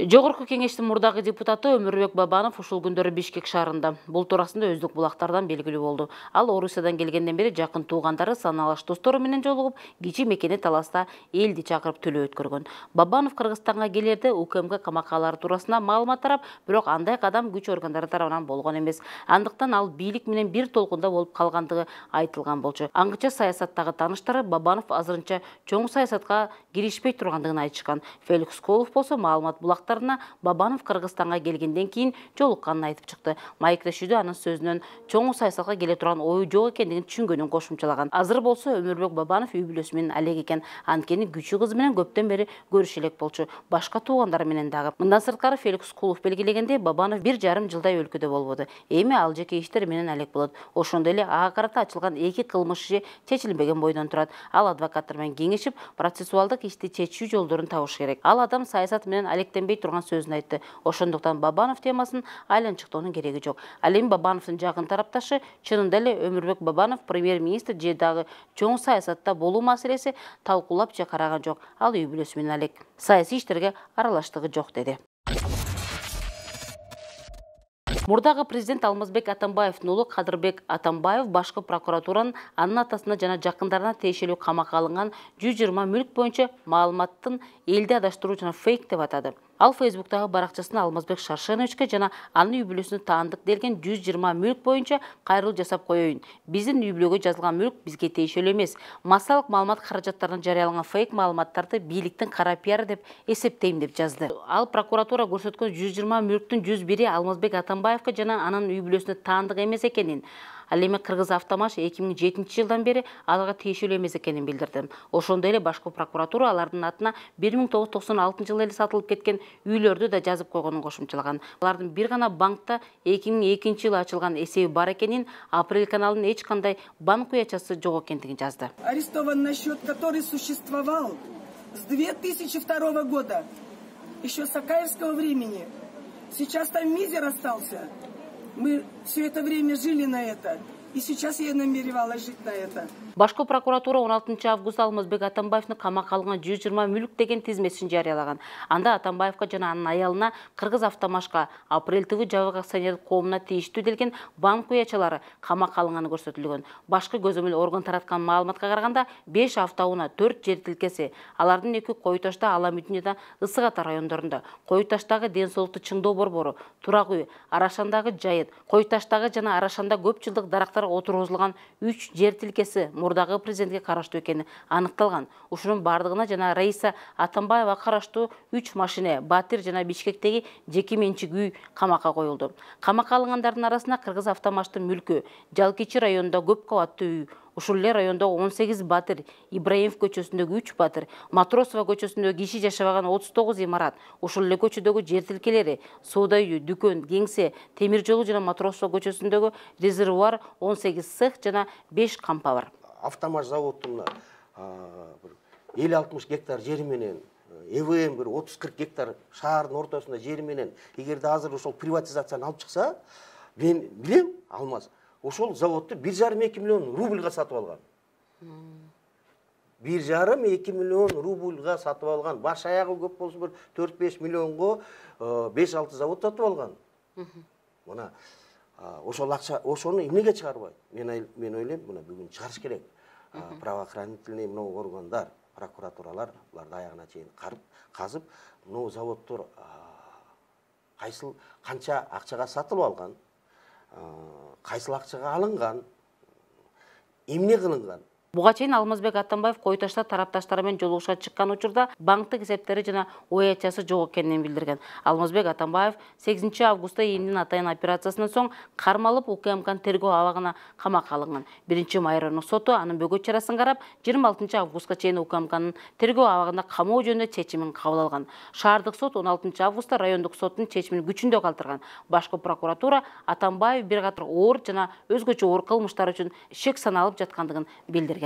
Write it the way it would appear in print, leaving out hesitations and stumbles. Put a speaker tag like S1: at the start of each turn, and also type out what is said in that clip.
S1: Жогорку кеңештин мурдагы депутаты Өмүрбек Бабанов ушул күндөрү Бишкек шаарында. Бул туурасында өздүк булактардан белгилүү болду. Ал Орусиядан келгенден бери жакын туугандары, саналаш достору менен жолугуп, кичи мекени таласта элди чакырып төлөө өткөргөн. Бабанов Кыргызстанга келерде УКМК камакалары туурасында маалымат тарап, бирок андай кадам күч органдары тарабынан болгон эмес. Андыктан ал бийлик менен бир толкунда болуп калгандыгы айтылган болчу. Аңгыча саясаттагы таныштары Бабанов азырынча чоң саясатка киришпей тургандыгын айтышкан. Феликс Колов болсо маалымат булактарына Бабанов Кыргызстанга келгенден кийин жолукканын айтып чыкты. Маектешүүдө анын сөзүнөн чоң саясатка келе турган ою жок экендигин түшүнгөнүн кошумчалаган. Азыр болсо Өмүрбек Бабанов үй бүлөсү менен алек экен. Анткени күчү кызы менен көптөн бери көрүшө элек болчу. Башка туугандары менен дагы. Мындан сырткары Феликс Колов белгилегендей, Бабанов 1,5 жылдай өлкөдө болбоду. Эми ал жеке иштер менен алек болот. Ошондой эле ага карата ачылган 2 кылмыш иши чечилбеген бойдон турат. Ал адвокаттар менен кеңешип, процессуалдык ишти чечүү жолдорун табыш керек. Ал адам саясат менен алектенбей турган сөзүн айтты. Ошондуктан Бабанов темасын айланчыктоонун кереги жок. Ал эми Бабановдун жакын тарапташы чынында эле Өмүрбек Бабанов премьер-министр же дагы чоң саясатта болуу маселеси талкуулап же караган жок. Ал үй бүлөсү менен алек. Саясий иштерге аралаштыгы жок деди. Мурдагы президент Алмазбек Атамбаевдин уулу Кадырбек Атамбаев башкы прокуратуранын анын атасына жана жакындарына тиешелүү камакка алынган 120 мүлк боюнча маалыматтын элди адаштыруу жана фейк деп атады. Ал Фейсбуктагы баракчасына Алмазбек Шаршеновичке жана анын үй бүлөсүнө таандык делген 120 мүлк боюнча кайрылуу жасап коеюн. Биздин үй бүлөгө жазылган мүлк бизге тиешелүү эмес. Массалык маалымат каражаттарына жарыяланган фейк маалыматтарды бийликтин кара пиары деп эсептейм деп жазды. Ал прокуратура көрсөткөн 120 мүлктүн 101-и Алмазбек Атамбаевга жана анын үй бүлөсүнө таандык эмес экенин, ал эми Кыргыз Автомаш 2007 жылдан бери алга тиешелүү эмес экенин билдирди. Ошондой эле башкы прокуратура алардын атына 1996 жылы эле сатылып кеткен үйлөрдү да жазып койгонун кошумчалаган. Алардын бир гана банкта 2002 жылы ачылган эсеби бар экенин, Апрель каналынын эч кандай банк уячасы жок экендигин жазды.
S2: Арестован на счет, который существовал с 2002 года, еще с Акаевского времени. Сейчас там мизер остался. Мы все это время жили на это, и сейчас я намеревалась жить на это.
S1: Башкы прокуратура 16 август Алмазбек Атамбаевдин камакка алынган 120 мүлк деген тизмесин жарыялаган. Анда Атамбаевга жана анын аялына Кыргыз Автомашка, Апрель ТВ жабык акционерлик коомуна тийиштүү делген банк уячалары камакка алынганы көрсөтүлгөн. Башкы көзөмөл орган тараткан маалыматка караганда 5 автоунаа, 4 жер тилкеси, алардын 2 Кой Ташта, Ала Мүтүн жана Ысык Ата райондорунда, Кой Таштагы Ден соолукту чыңдоо борбору, Турак үй, Арашандагы Жайыт, Кой Таштагы жана Арашанда көп жылдык дарактар отургузулган 3 жер тилкеси мурдагы президентке караштуу экени аныкталган. Ушунун бардыгына жана Раиса Атамбаева караштуу 3 машина, Батир жана Бишкектеги жеке менчик үй камакка коюлду. Камакка алынгандардын арасында Кыргыз Автомаштын мүлкү, Жалкичи районунда көп кабаттуу үй, ушул эле райондо 18 Батир, Ибраимов көчөсүндөгү 3 Батир, Матросова көчөсүндөгү киши жашабаган 39 имарат, ушул эле көчөдөгү жер тилкелери, соода үйү, дүкөн, кеңсе, темир жолу жана Матросова көчөсүндөгү резервуар 18 цех жана 5 кампа бар.
S3: Автомаш заводунда 50-60 гектар жери менен, ЭВМ 30-40 гектар шаардын ортосунда жери менен, эгерде азыр ошол приватизацияны алып чыкса, мен билем, алмаз. Ошол заводду 1,5-2 миллион рубльга сатып алган. 1,5-2 миллион рубльга сатып алган. Баш аягы көп болсо бир 4-5 миллионго 5-6 завод сатып алган. Мына ошол акча, ошону эмнеге чыгарбайт? Мен ойлойм, мына бүгүн чыгарыш керек. Правоохранительный органдар, прокуратуралар буларды аягына чейин казып, мына заводдор кайсыл канча акчага сатылып алган, кайсыл акчага алынган, эмне кылынган.
S1: Буга чейин Алмазбек Атамбаев Кой Ташта тарапташтары менен жолугушка чыккан учурда банктык эсептери жана уячасы жок экенин билдирген. Алмазбек Атамбаев 8 августта эмдин атайын операциясынан соң кармалып УКМКнын тергөө абагына камакка алынган. 1-май райондук соту анын бөгөт чарасын карап, 26 августка чейин УКМКнын тергөө абагында камоо жөнүндө чечимин кабыл алган. Шаардык сот 16 августта райондук соттун чечимин күчүндө калтырган. Башкы прокуратура Атамбаев бир катар оор жана өзгөчө оор кылмыштар үчүн шек саналып жаткандыгын билдирген.